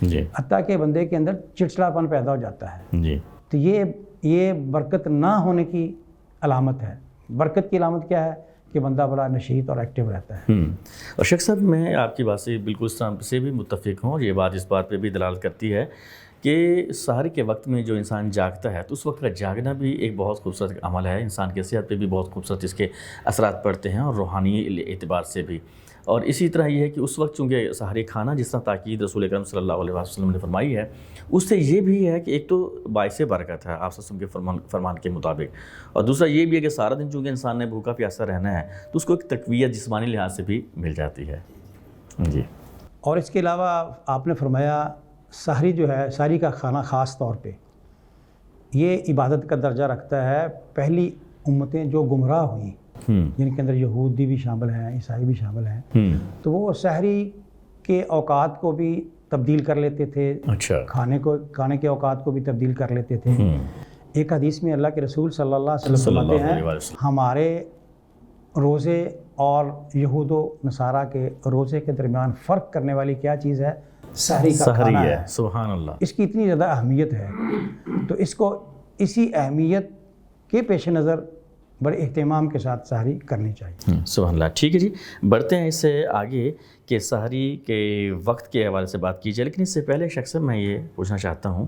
جی حتیٰ کہ بندے کے اندر چڑچڑاپن پیدا ہو جاتا ہے. جی. تو یہ برکت نہ ہونے کی علامت ہے. برکت کی علامت کیا ہے کہ بندہ بڑا نشیط اور ایکٹیو رہتا ہے. اور شیخ صاحب میں آپ کی بات سے بالکل اس طرح سے بھی متفق ہوں. یہ بات اس بات پہ بھی دلالت کرتی ہے کہ سحر کے وقت میں جو انسان جاگتا ہے تو اس وقت کا جاگنا بھی ایک بہت خوبصورت عمل ہے. انسان کی صحت پہ بھی بہت خوبصورت اس کے اثرات پڑتے ہیں اور روحانی اعتبار سے بھی. اور اسی طرح یہ ہے کہ اس وقت چونکہ سحری کھانا جس طرح تاکید رسول اکرم صلی اللہ علیہ وسلم نے فرمائی ہے اس سے یہ بھی ہے کہ ایک تو باعث برکت ہے آپ صلی اللہ علیہ وسلم کے فرمان کے مطابق, اور دوسرا یہ بھی ہے کہ سارا دن چونکہ انسان نے بھوکا پیاسا رہنا ہے تو اس کو ایک تقویت جسمانی لحاظ سے بھی مل جاتی ہے. جی. اور اس کے علاوہ آپ نے فرمایا سحری جو ہے, سحری کا کھانا خاص طور پہ یہ عبادت کا درجہ رکھتا ہے. پہلی امتیں جو گمراہ ہوئیں جن کے اندر یہودی بھی شامل ہیں, عیسائی بھی شامل ہیں, تو وہ سحری کے اوقات کو بھی تبدیل کر لیتے تھے. اچھا. کھانے کے اوقات کو بھی تبدیل کر لیتے تھے. ایک حدیث میں اللہ کے رسول صلی اللہ علیہ وسلم فرماتے ہیں ہمارے روزے اور یہود و نصارہ کے روزے کے درمیان فرق کرنے والی کیا چیز ہے؟ سحری کا کھانا ہے. سبحان اللہ. اس کی اتنی زیادہ اہمیت ہے تو اس کو اسی اہمیت کے پیش نظر بڑے اہتمام کے ساتھ سحری کرنی چاہیے. سبحان اللہ. ٹھیک ہے جی, بڑھتے ہیں اس سے آگے کہ سحری کے وقت کے حوالے سے بات کی جائے, لیکن اس سے پہلے شخص میں یہ پوچھنا چاہتا ہوں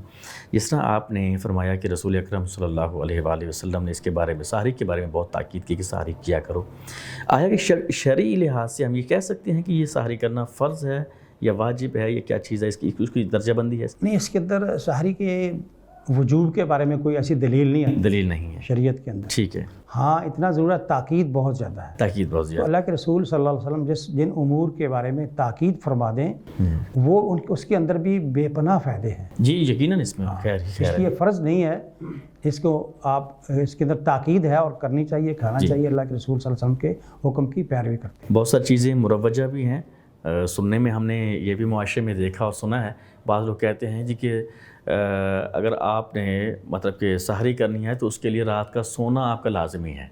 جس طرح آپ نے فرمایا کہ رسول اکرم صلی اللہ علیہ وآلہ وسلم نے اس کے بارے میں سحری کے بارے میں بہت تاکید کی کہ سحری کیا کرو, آیا کہ شرعی لحاظ سے ہم یہ کہہ سکتے ہیں کہ یہ سحری کرنا فرض ہے یا واجب ہے یا کیا چیز ہے, اس کی درجہ بندی ہے؟ نہیں, اس کے اندر سحری کے وجوب کے بارے میں کوئی ایسی دلیل نہیں ہے. دلیل نہیں ہے شریعت کے اندر. ٹھیک ہے. ہاں اتنا ضرورت تاکید بہت زیادہ ہے. تاکید بہت زیادہ. اللہ کے رسول صلی اللہ علیہ وسلم جن امور کے بارے میں تاکید فرما دیں وہ اس کے اندر بھی بے پناہ فائدے ہیں. جی یقیناً اس میں خیر اس لیے فرض نہیں ہے, اس کو آپ اس کے اندر تاکید ہے اور کرنی چاہیے, کھانا چاہیے. اللہ کے رسول صلی اللہ علیہ وسلم کے حکم کی پیروی کرتے ہیں. بہت ساری چیزیں مروجہ بھی ہیں, سننے میں ہم نے یہ بھی معاشرے میں دیکھا اور سنا ہے. بعض لوگ کہتے ہیں جی کہ اگر آپ نے مطلب کہ سحری کرنی ہے تو اس کے لیے رات کا سونا آپ کا لازمی ہے,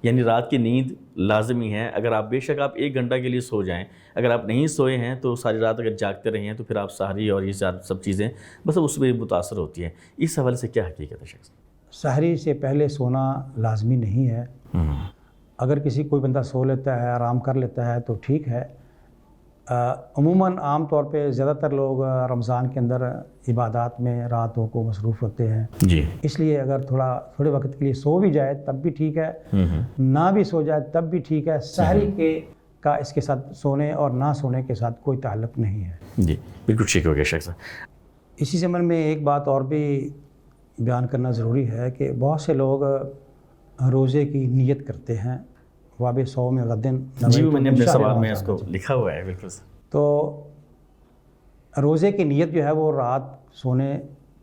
یعنی رات کی نیند لازمی ہے. اگر آپ بے شک آپ 1 گھنٹہ کے لیے سو جائیں, اگر آپ نہیں سوئے ہیں تو ساری رات اگر جاگتے رہے ہیں تو پھر آپ سحری اور یہ سب چیزیں بس اس میں متاثر ہوتی ہیں. اس حوالے سے کیا حقیقت ہے شخص؟ سحری سے پہلے سونا لازمی نہیں ہے. اگر کوئی بندہ سو لیتا ہے, آرام کر لیتا ہے تو ٹھیک ہے. عموماً عام طور پہ زیادہ تر لوگ رمضان کے اندر عبادات میں راتوں کو مصروف ہوتے ہیں. جی. اس لیے اگر تھوڑے وقت کے لیے سو بھی جائے تب بھی ٹھیک ہے, نہ بھی سو جائے تب بھی ٹھیک ہے. سحری کا اس کے ساتھ سونے اور نہ سونے کے ساتھ کوئی تعلق نہیں ہے. جی بالکل ٹھیک ہو گیا شخص. اسی ضمن میں ایک بات اور بھی بیان کرنا ضروری ہے کہ بہت سے لوگ روزے کی نیت کرتے ہیں, واب صوم غدن. جی میں نے اپنے سوال میں اس کو لکھا ہوا ہے. بالکل. تو روزے کی نیت جو ہے وہ رات سونے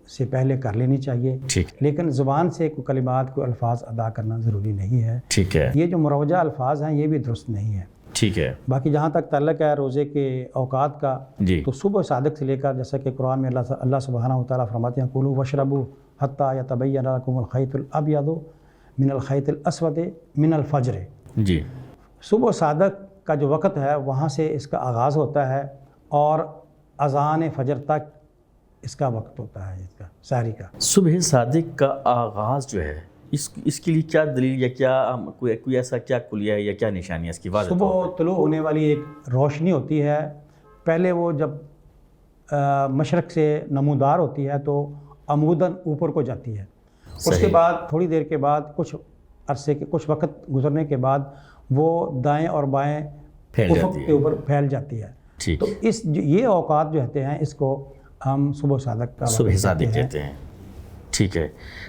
سے پہلے کر لینی چاہیے, لیکن زبان سے کوئی کلمات کوئی الفاظ ادا کرنا ضروری نہیں ہے. ٹھیک ہے. یہ جو مروجہ الفاظ ہیں یہ بھی درست نہیں ہے. ٹھیک ہے. باقی جہاں تک تعلق ہے روزے کے اوقات کا, تو صبح صادق سے لے کر جیسا کہ قرآن میں اللہ سبحانہ و تعالیٰ فرماتے ہیں کلوا واشربوا حتی یتبین لکم الخیط الابیض من الخیط الاسود من الفجر. جی. صبح صادق کا جو وقت ہے وہاں سے اس کا آغاز ہوتا ہے اور اذان فجر تک اس کا وقت ہوتا ہے, اس کا سحری کا. صبح صادق کا آغاز جو ہے اس کے لیے کیا دلیل یا کیا کوئی ایسا کیا کلیہ ہے یا کیا نشانی ہے اس کی؟ واضح صبح طلوع ہونے والی ایک روشنی ہوتی ہے. پہلے وہ جب مشرق سے نمودار ہوتی ہے تو عموداً اوپر کو جاتی ہے. اس کے بعد تھوڑی دیر کے بعد کچھ عرصے کے کچھ وقت گزرنے کے بعد وہ دائیں اور بائیں افق کے اوپر پھیل جاتی ہے. تو یہ اوقات جو ہوتے ہیں اس کو ہم صبح صادق کہتے ہیں. ٹھیک ہے.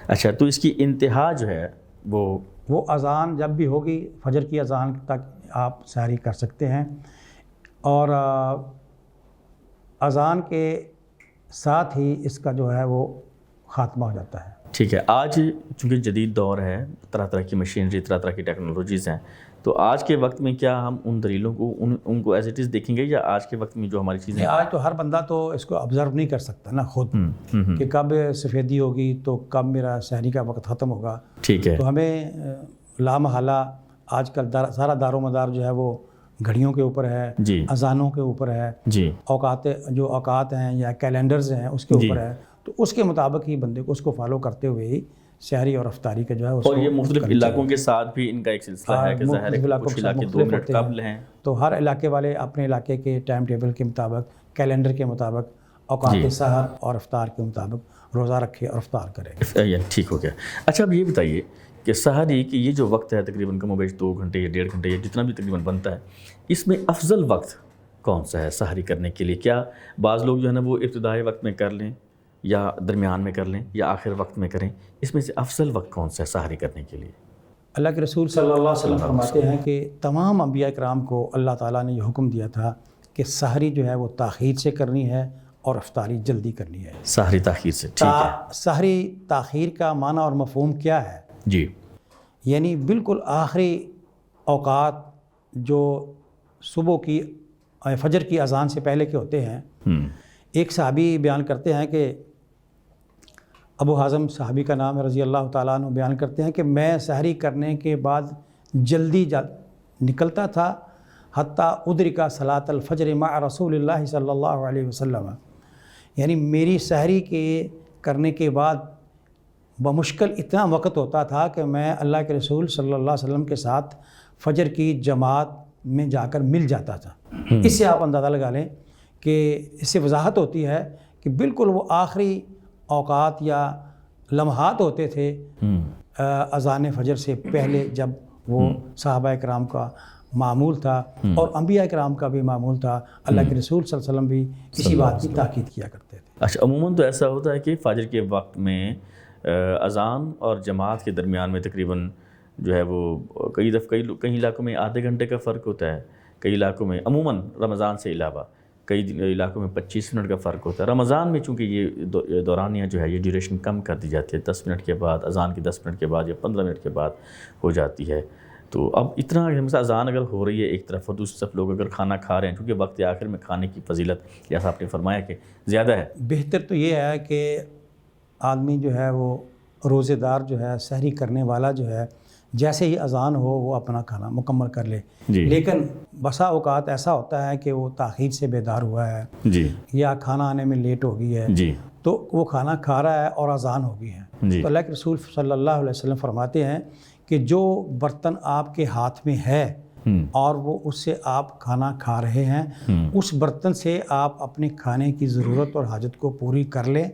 اچھا, تو اس کی انتہا جو ہے وہ اذان جب بھی ہوگی فجر کی اذان تک آپ سحری کر سکتے ہیں, اور اذان کے ساتھ ہی اس کا جو ہے وہ خاتمہ ہو جاتا ہے. ٹھیک ہے. آج چونکہ جدید دور ہے, طرح طرح کی مشینری, طرح طرح کی ٹیکنالوجیز ہیں, تو آج کے وقت میں کیا ہم ان دلیلوں کو ان کو ایز اٹ از دیکھیں گے یا آج کے وقت میں جو ہماری چیزیں؟ آج تو ہر بندہ تو اس کو آبزرو نہیں کر سکتا نا خود کہ کب سفیدی ہوگی تو کب میرا سحری کا وقت ختم ہوگا. ٹھیک ہے. تو ہمیں لامحالہ آج کل سارا دار و مدار جو ہے وہ گھڑیوں کے اوپر ہے، جی اذانوں کے اوپر ہے، جی اوقات ہیں یا کیلنڈرز ہیں اس کے اوپر ہے، تو اس کے مطابق ہی بندے کو اس کو فالو کرتے ہوئے ہی سحری اور افطاری کا جو ہے اور یہ مختلف علاقوں کے ساتھ بھی ان کا ایک سلسلہ ہے کہ ظاہر ہے کچھ علاقے 2 منٹ قبل ہیں، تو ہر علاقے والے اپنے علاقے کے ٹائم ٹیبل کے مطابق، کیلنڈر کے مطابق، اوقات سحر اور افطار کے مطابق روزہ رکھے اور افطار کرے. ٹھیک ہو گیا. اچھا اب یہ بتائیے کہ سحری کی یہ جو وقت ہے تقریباً کم و بیش 2 گھنٹے یا 1.5 گھنٹے یا جتنا بھی تقریباً بنتا ہے، اس میں افضل وقت کون سا ہے سحری کرنے کے لیے؟ کیا بعض لوگ جو ہے نا وہ ابتدائی وقت میں کر لیں یا درمیان میں کر لیں یا آخر وقت میں کریں؟ اس میں سے افضل وقت کون سا ہے سحری کرنے کے لیے؟ اللہ کے رسول صلی اللہ علیہ وسلم فرماتے ہیں کہ تمام انبیاء کرام کو اللہ تعالیٰ نے یہ حکم دیا تھا کہ سحری جو ہے وہ تاخیر سے کرنی ہے اور افطاری جلدی کرنی ہے. سحری تاخیر سے، ٹھیک ہے. سحری تاخیر کا معنی اور مفہوم کیا ہے؟ جی یعنی بالکل آخری اوقات جو صبح کی فجر کی اذان سے پہلے کے ہوتے ہیں. ایک صحابی بیان کرتے ہیں کہ ابو حازم صحابی کا نام ہے رضی اللہ تعالیٰ عنہ، بیان کرتے ہیں کہ میں سحری کرنے کے بعد جلدی نکلتا تھا حتیٰ ادرکا صلاۃ الفجر مع رسول اللہ صلی اللہ علیہ وسلم. یعنی میری سحری کے کرنے کے بعد بمشکل اتنا وقت ہوتا تھا کہ میں اللہ کے رسول صلی اللہ علیہ وسلم کے ساتھ فجر کی جماعت میں جا کر مل جاتا تھا. اس سے آپ اندازہ لگا لیں کہ اس سے وضاحت ہوتی ہے کہ بالکل وہ آخری اوقات یا لمحات ہوتے تھے اذان فجر سے پہلے، جب وہ صحابہ اکرام کا معمول تھا اور انبیاء اکرام کا بھی معمول تھا. اللہ کے رسول صلی اللہ علیہ وسلم بھی اسی بات کی تاکید کیا کرتے تھے. اچھا عموماً تو ایسا ہوتا ہے کہ فجر کے وقت میں اذان اور جماعت کے درمیان میں تقریباً جو ہے وہ کئی علاقوں میں آدھے گھنٹے کا فرق ہوتا ہے، کئی علاقوں میں عموماً رمضان سے علاوہ کئی علاقوں میں 25 منٹ کا فرق ہوتا ہے. رمضان میں چونکہ یہ دورانیہ جو ہے یہ ڈیوریشن کم کر دی جاتی ہے، 10 منٹ کے بعد، اذان کی 10 منٹ کے بعد یا 15 منٹ کے بعد ہو جاتی ہے. تو اب اتنا مثلا اذان اگر ہو رہی ہے ایک طرف اور دوسری طرف لوگ اگر کھانا کھا رہے ہیں، چونکہ وقت آخر میں کھانے کی فضیلت جیسا آپ نے فرمایا کہ زیادہ ہے، بہتر تو یہ ہے کہ آدمی جو ہے وہ روزے دار جو ہے سحری کرنے والا جو ہے جیسے ہی اذان ہو وہ اپنا کھانا مکمل کر لے. لیکن بسا اوقات ایسا ہوتا ہے کہ وہ تاخیر سے بیدار ہوا ہے یا کھانا آنے میں لیٹ ہو گئی ہے، تو وہ کھانا کھا رہا ہے اور اذان ہو گئی ہے. تو اللہ کے رسول صلی اللہ علیہ وسلم فرماتے ہیں کہ جو برتن آپ کے ہاتھ میں ہے اور وہ اس سے آپ کھانا کھا رہے ہیں، اس برتن سے آپ اپنے کھانے کی ضرورت اور حاجت کو پوری کر لیں.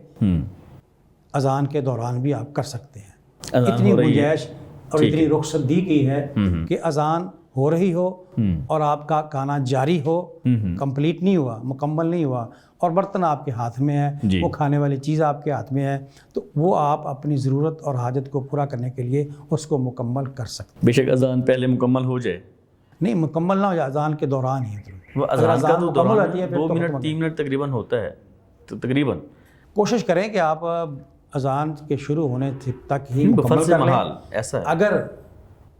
اذان کے دوران بھی آپ کر سکتے ہیں. اتنی گنجائش اور اتنی رخصت دی گئی ہے کہ اذان ہو رہی ہو اور آپ کا کھانا جاری ہو، کمپلیٹ نہیں ہوا، مکمل نہیں ہوا، اور برتن آپ کے ہاتھ میں ہے، وہ کھانے والی چیز آپ کے ہاتھ میں ہے، تو وہ آپ اپنی ضرورت اور حاجت کو پورا کرنے کے لیے اس کو مکمل کر سکتے ہیں. بے شک اذان پہلے مکمل ہو جائے، نہیں مکمل نہ ہو جائے، اذان کے دوران ہی. وہ اذان کا تو دوران 2 منٹ 3 منٹ تقریباً ہوتا ہے، تو تقریباً کوشش کریں کہ آپ اذان کے شروع ہونے تک ہی مکمل کر لیں. ایسا ہے اگر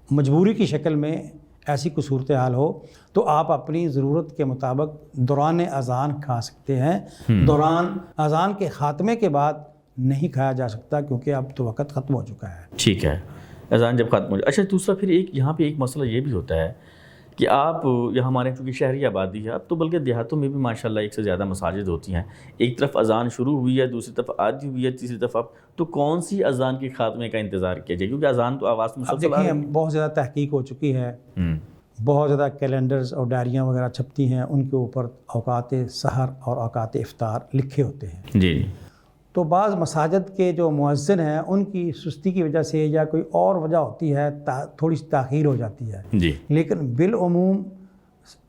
مجبوری کی شکل میں ایسی کوئی صورتحال ہو تو آپ اپنی ضرورت کے مطابق دوران اذان کھا سکتے ہیں. دوران اذان کے خاتمے کے بعد نہیں کھایا جا سکتا کیونکہ اب تو وقت ختم ہو چکا ہے. ٹھیک ہے، اذان جب ختم ہو جائے. اچھا دوسرا پھر یہاں پہ ایک مسئلہ یہ بھی ہوتا ہے کہ آپ یہاں ہمارے چونکہ شہری آبادی ہے، اب تو بلکہ دیہاتوں میں بھی ماشاءاللہ ایک سے زیادہ مساجد ہوتی ہیں. ایک طرف اذان شروع ہوئی ہے، دوسری طرف آدھی ہوئی ہے، تیسری طرف تو کون سی اذان کے خاتمے کا انتظار کیا جائے؟ کیونکہ اذان تو آواز مسلسل دیکھیں بہت زیادہ تحقیق ہو چکی ہے، بہت زیادہ کیلنڈرز اور ڈائریاں وغیرہ چھپتی ہیں، ان کے اوپر اوقات سحر اور اوقات افطار لکھے ہوتے ہیں. جی تو بعض مساجد کے جو مؤذن ہیں ان کی سستی کی وجہ سے یا کوئی اور وجہ ہوتی ہے تھوڑی سی تاخیر ہو جاتی ہے. لیکن بالعموم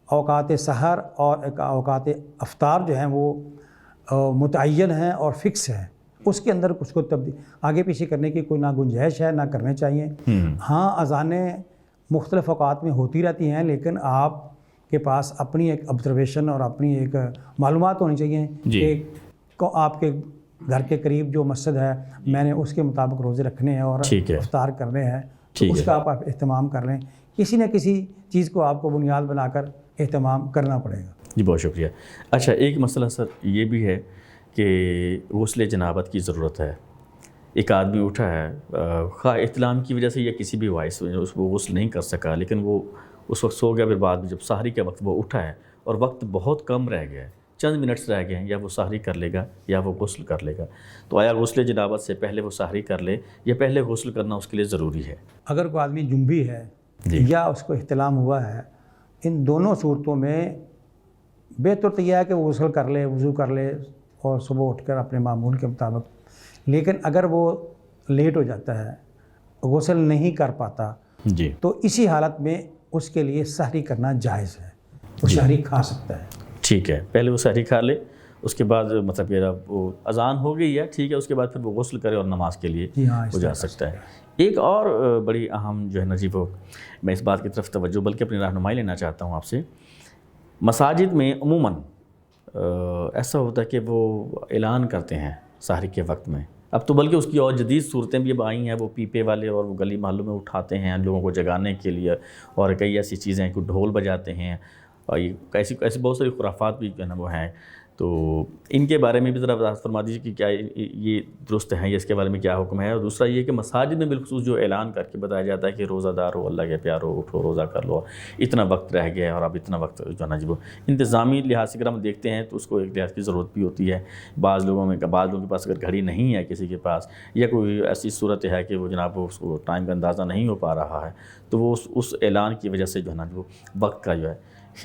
اوقات سحر اور اوقات افطار جو ہیں وہ متعین ہیں اور فکس ہیں. اس کے اندر کچھ کو آگے پیچھے کرنے کی کوئی نہ گنجائش ہے، نہ کرنے چاہیے. ہاں اذانیں مختلف اوقات میں ہوتی رہتی ہیں، لیکن آپ کے پاس اپنی ایک آبزرویشن اور اپنی ایک معلومات ہونی چاہیے کہ آپ کے گھر کے قریب جو مسجد ہے میں نے اس کے مطابق روزے رکھنے ہیں اور افطار کرنے ہیں، تو اس کا آپ اہتمام کر لیں. کسی نہ کسی چیز کو آپ کو بنیاد بنا کر اہتمام کرنا پڑے گا. جی بہت شکریہ. اچھا ایک مسئلہ سر یہ بھی ہے کہ غسل جنابت کی ضرورت ہے. ایک آدمی اٹھا ہے خواہ احتلام کی وجہ سے یا کسی بھی باعث اس کو غسل نہیں کر سکا، لیکن وہ اس وقت سو گیا، پھر بعد میں جب سحری کے وقت وہ اٹھا ہے اور وقت بہت کم رہ گیا ہے، چند منٹس رہ گئے ہیں، یا وہ سحری کر لے گا یا وہ غسل کر لے گا، تو آیا غسل جنابت سے پہلے وہ سحری کر لے یا پہلے غسل کرنا اس کے لیے ضروری ہے؟ اگر کوئی آدمی جنبی ہے یا اس کو احتلام ہوا ہے، ان دونوں صورتوں میں بہتر تو یہ ہے کہ وہ غسل کر لے، وضو کر لے اور صبح اٹھ کر اپنے معمول کے مطابق. لیکن اگر وہ لیٹ ہو جاتا ہے، غسل نہیں کر پاتا، جی، تو اسی حالت میں اس کے لیے سحری کرنا جائز ہے، وہ سحری کھا سکتا ہے. ٹھیک ہے، پہلے وہ سحری کھا لے، اس کے بعد مطلب کہ وہ اذان ہو گئی ہے، ٹھیک ہے، اس کے بعد پھر وہ غسل کرے اور نماز کے لیے وہ جا سکتا ہے. ایک اور بڑی اہم جو ہے نا جی، وہ میں اس بات کی طرف توجہ بلکہ اپنی رہنمائی لینا چاہتا ہوں آپ سے. مساجد میں عموماً ایسا ہوتا ہے کہ وہ اعلان کرتے ہیں سحری کے وقت میں. اب تو بلکہ اس کی اور جدید صورتیں بھی اب آئی ہیں، وہ پیپے والے اور وہ گلی محلوں میں اٹھاتے ہیں لوگوں کو جگانے کے لیے، اور کئی ایسی چیزیں ہیں کہ ڈھول بجاتے ہیں، اور یہ ایسی بہت ساری خرافات بھی جو ہے نا وہ ہیں. تو ان کے بارے میں بھی ذرا وضاحت فرما دیجیے کہ کیا یہ درست ہے یا اس کے بارے میں کیا حکم ہے. اور دوسرا یہ کہ مساجد میں بالخصوص جو اعلان کر کے بتایا جاتا ہے کہ روزہ دار ہو، اللہ کے پیارو، اٹھو روزہ کر لو، اتنا وقت رہ گیا ہے، اور اب اتنا وقت جو ہے نا جی وہ انتظامی لحاظ سے اگر ہم دیکھتے ہیں تو اس کو ایک لحاظ کی ضرورت بھی ہوتی ہے. بعض لوگوں کے پاس اگر گھڑی نہیں ہے کسی کے پاس، یا کوئی ایسی صورت ہے کہ وہ جناب اس کو ٹائم کا اندازہ نہیں ہو پا رہا ہے، تو وہ اس اعلان کی وجہ سے جو ہے نا وہ وقت کا جو ہے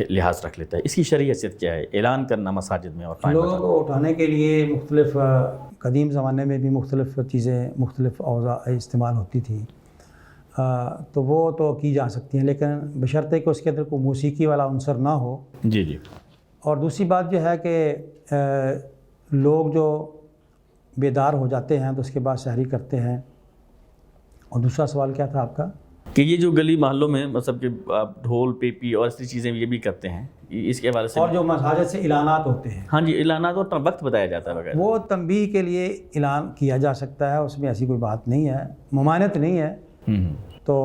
لحاظ رکھ لیتا ہے. اس کی شرعی حیثیت کیا ہے اعلان کرنا مساجد میں اور ٹائم لوگوں کو اٹھانے کے لیے مختلف قدیم زمانے میں بھی مختلف چیزیں، مختلف اوضاع استعمال ہوتی تھیں، تو وہ تو کی جا سکتی ہیں، لیکن بشرطے کہ اس کے اندر کوئی موسیقی والا عنصر نہ ہو. جی جی. اور دوسری بات جو ہے کہ لوگ جو بیدار ہو جاتے ہیں تو اس کے بعد سحری کرتے ہیں. اور دوسرا سوال کیا تھا آپ کا؟ کہ یہ جو گلی محلوں میں مطلب کہ آپ ڈھول پیپی اور ایسی چیزیں یہ بھی کرتے ہیں، اس کے حوالے سے اور جو مساجد سے اعلانات ہوتے ہیں، ہاں جی، اعلانات اور وقت بتایا جاتا ہے وغیرہ، وہ تنبیہ کے لیے اعلان کیا جا سکتا ہے، اس میں ایسی کوئی بات نہیں ہے، ممانعت نہیں ہے. تو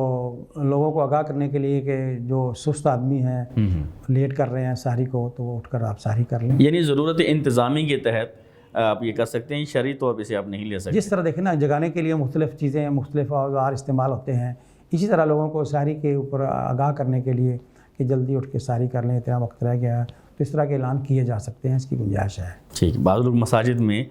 لوگوں کو آگاہ کرنے کے لیے کہ جو سست آدمی ہیں، لیٹ کر رہے ہیں سحری کو، تو وہ اٹھ کر آپ سحری کر لیں. یعنی ضرورت انتظامی کے تحت آپ یہ کر سکتے ہیں، شرعی طور پہ اسے آپ نہیں لے سکتے. جس طرح دیکھیں نا، جگانے کے لیے مختلف چیزیں، مختلف اوزار استعمال ہوتے ہیں، اسی طرح لوگوں کو سحری کے اوپر آگاہ کرنے کے لیے کہ جلدی اٹھ کے سحری کر لیں، اتنا وقت رہ گیا ہے، تو اس طرح کے اعلان کیے جا سکتے ہیں، اس کی گنجائش ہے. ٹھیک. بعض لوگ مساجد میں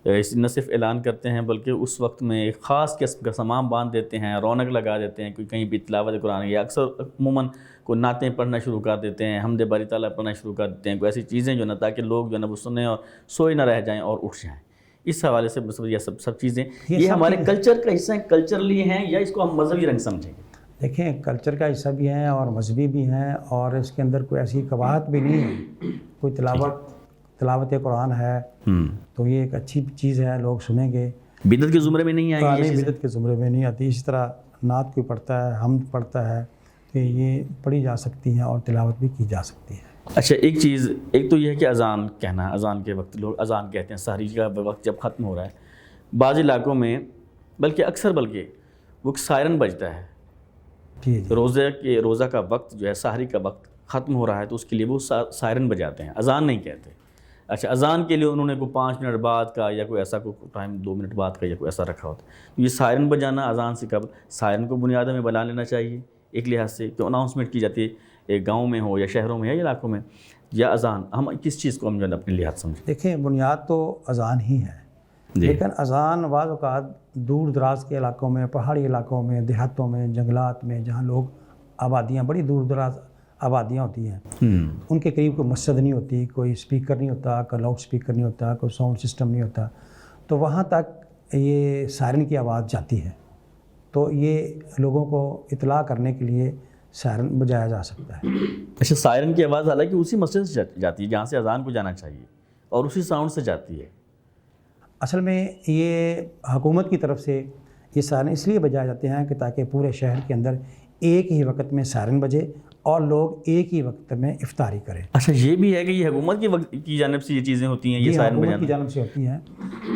نہ صرف اعلان کرتے ہیں بلکہ اس وقت میں ایک خاص قسم کا سامان باندھ دیتے ہیں، رونق لگا دیتے ہیں، کوئی کہیں بھی تلاوت قرآن، یا اکثر عموماً کوئی نعتیں پڑھنا شروع کر دیتے ہیں، حمد باری تعالیٰ پڑھنا شروع کر دیتے ہیں، کوئی ایسی چیزیں جو نا تاکہ لوگ جو ہے نا وہ سنیں اور سوئے نہ رہ جائیں اور اٹھ جائیں. اس حوالے سے یہ سب چیزیں یہ ہمارے کلچر کا حصہ ہیں، کلچرلی ہیں، یا اس کو ہم مذہبی رنگ سمجھیں گے؟ دیکھیں، کلچر کا حصہ بھی ہیں اور مذہبی بھی ہیں، اور اس کے اندر کوئی ایسی قباحت بھی نہیں ہے. کوئی تلاوت قرآن ہے تو یہ ایک اچھی چیز ہے، لوگ سنیں گے. بدعت کے زمرے میں نہیں آئیں گے، بدعت کے زمرے میں نہیں آتی. اسی طرح نعت کوئی پڑھتا ہے، حمد پڑھتا ہے، کہ یہ پڑھی جا سکتی ہیں اور تلاوت بھی کی جا سکتی ہے. اچھا، ایک چیز، ایک تو یہ ہے کہ اذان کہنا، اذان کے وقت لوگ اذان کہتے ہیں سحری کا وقت جب ختم ہو رہا ہے. بعض علاقوں میں بلکہ وہ سائرن بجتا ہے. جی. روزہ کا وقت جو ہے، سحری کا وقت ختم ہو رہا ہے، تو اس کے لیے وہ سائرن بجاتے ہیں، اذان نہیں کہتے. اچھا، اذان کے لیے انہوں نے کوئی 5 منٹ بعد کا یا کوئی ایسا کوئی ٹائم 2 منٹ بعد کا یا کوئی ایسا رکھا ہوتا ہے. تو یہ سائرن بجانا اذان سے قبل، سائرن کو بنیاد میں بنا لینا چاہیے ایک لحاظ سے، تو اناؤنسمنٹ کی جاتی ہے ایک گاؤں میں ہو یا شہروں میں یا علاقوں میں، یا اذان. ہم کس چیز کو ہم جو ہے اپنے لحاظ سمجھیں؟ دیکھیں، بنیاد تو اذان ہی ہے، لیکن اذان بعض اوقات دور دراز کے علاقوں میں، پہاڑی علاقوں میں، دیہاتوں میں، جنگلات میں، جہاں لوگ آبادیاں، بڑی دور دراز آبادیاں ہوتی ہیں، ان کے قریب کوئی مسجد نہیں ہوتی، کوئی اسپیکر نہیں ہوتا، کوئی لاؤڈ اسپیکر نہیں ہوتا، کوئی ساؤنڈ سسٹم نہیں ہوتا، تو وہاں تک یہ سائرن کی آواز جاتی ہے. تو یہ لوگوں کو اطلاع کرنے کے لیے سائرن بجایا جا سکتا ہے. اچھا، سائرن کی آواز حالانکہ اسی مسجد سے جاتی ہے جہاں سے اذان کو جانا چاہیے، اور اسی ساؤنڈ سے جاتی ہے. اصل میں یہ حکومت کی طرف سے یہ سائرن اس لیے بجائے جاتے ہیں کہ تاکہ پورے شہر کے اندر ایک ہی وقت میں سائرن بجے اور لوگ ایک ہی وقت میں افطاری کریں. اچھا، یہ بھی ہے کہ یہ حکومت کی جانب سے یہ چیزیں ہوتی ہیں، یہ سائرن بجانا حکومت کی جانب سے ہوتی ہیں.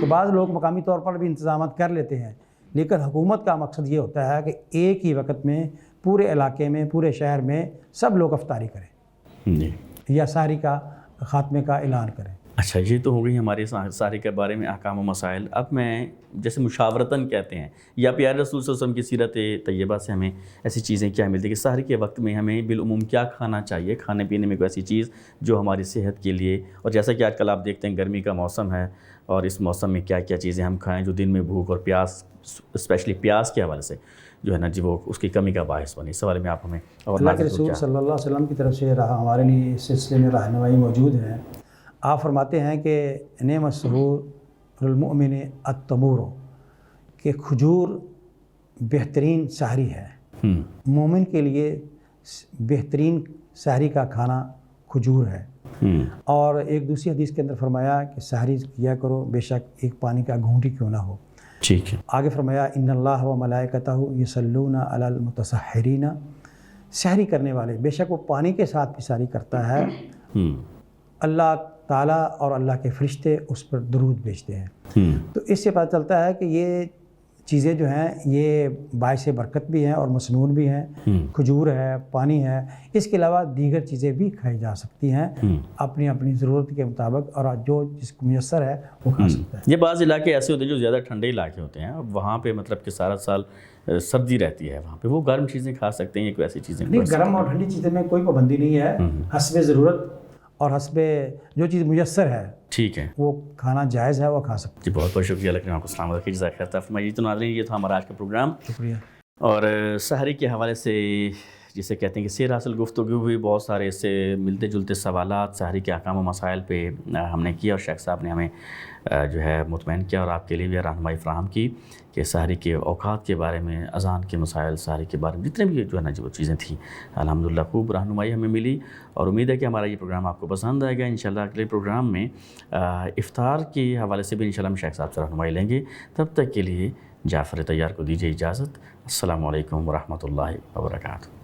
تو بعض لوگ مقامی طور پر بھی انتظامات کر لیتے ہیں، لیکن حکومت کا مقصد یہ ہوتا ہے کہ ایک ہی وقت میں پورے علاقے میں، پورے شہر میں سب لوگ افطاری کریں یا سحری کا خاتمے کا اعلان کریں. اچھا، یہ تو ہو گئی ہماری سحری کے بارے میں احکام و مسائل. اب میں جیسے مشاورتاً کہتے ہیں یا پیارے رسول صلی اللہ علیہ وسلم کی سیرت طیبہ سے ہمیں ایسی چیزیں کیا ملتی ہیں کہ سحری کے وقت میں ہمیں بالعموم کیا کھانا چاہیے، کھانے پینے میں کوئی ایسی چیز جو ہماری صحت کے لیے، اور جیسا کہ آج کل آپ دیکھتے ہیں گرمی کا موسم ہے اور اس موسم میں کیا کیا چیزیں ہم کھائیں جو دن میں بھوک اور پیاس، اسپیشلی پیاس کے حوالے سے جو ہے نا جی وہ اس کی کمی کا باعث بنے. اس سوال میں آپ ہمیں اور اللہ کے رسول صلی اللہ علیہ وسلم کی طرف سے ہمارے لیے اس سلسلے میں رہنمائی موجود ہے. آپ فرماتے ہیں کہ نعم السحور المؤمن التمور، کہ کھجور بہترین سحری ہے. مومن کے لیے بہترین سحری کا کھانا کھجور ہے. اور ایک دوسری حدیث کے اندر فرمایا کہ سحری کیا کرو بے شک ایک پانی کا گھونٹ ہی کیوں نہ ہو. ٹھیک ہے. آگے فرمایا ان اللہ و ملائکتہ یصلون علی المتسحرین، سحری کرنے والے بے شک وہ پانی کے ساتھ بھی سحری کرتا ہے. اللہ تعالیٰ اور اللہ کے فرشتے اس پر درود بھیجتے ہیں. تو اس سے پتہ چلتا ہے کہ یہ چیزیں جو ہیں یہ باعث برکت بھی ہیں اور مسنون بھی ہیں. کھجور ہے، پانی ہے، اس کے علاوہ دیگر چیزیں بھی کھائی جا سکتی ہیں اپنی اپنی ضرورت کے مطابق، اور جو جس کو میسر ہے وہ کھا سکتا ہے. یہ بعض علاقے ایسے ہوتے ہیں جو زیادہ ٹھنڈے علاقے ہوتے ہیں، وہاں پہ مطلب کہ سارا سال سردی رہتی ہے، وہاں پہ وہ گرم چیزیں کھا سکتے ہیں یا کوئی ایسی چیزیں؟ نہیں، گرم اور ٹھنڈی چیزیں میں کوئی پابندی نہیں ہے، حسب ضرورت اور حسب جو چیز میسر ہے ٹھیک ہے وہ کھانا جائز ہے، وہ کھا سکتے ہیں. جی بہت بہت شکریہ. اللہ آپ کو السلام علیکم، جزاک خیر. فرمائیے. تو ناظرین یہ تھا ہمارا آج کا پروگرام، شکریہ. اور سحری کے حوالے سے جسے کہتے ہیں کہ سیر حاصل گفتگو ہوئی، بہت سارے اس سے ملتے جلتے سوالات سحری کے احکام و مسائل پہ ہم نے کیا، اور شیخ صاحب نے ہمیں جو ہے مطمئن کیا اور آپ کے لیے بھی رہنمائی فراہم کی کہ سحری کے اوقات کے بارے میں، اذان کے مسائل، سحری کے بارے میں جتنے بھی جو ہے نا جو چیزیں تھیں الحمدللہ خوب رہنمائی ہمیں ملی. اور امید ہے کہ ہمارا یہ پروگرام آپ کو پسند آئے گا. انشاءاللہ اگلے پروگرام میں افطار کے حوالے سے بھی انشاءاللہ ہم شیخ صاحب سے رہنمائی لیں گے. تب تک کے لیے جعفر طیار کو دیجیے اجازت. السلام علیکم ورحمۃ اللہ وبرکاتہ.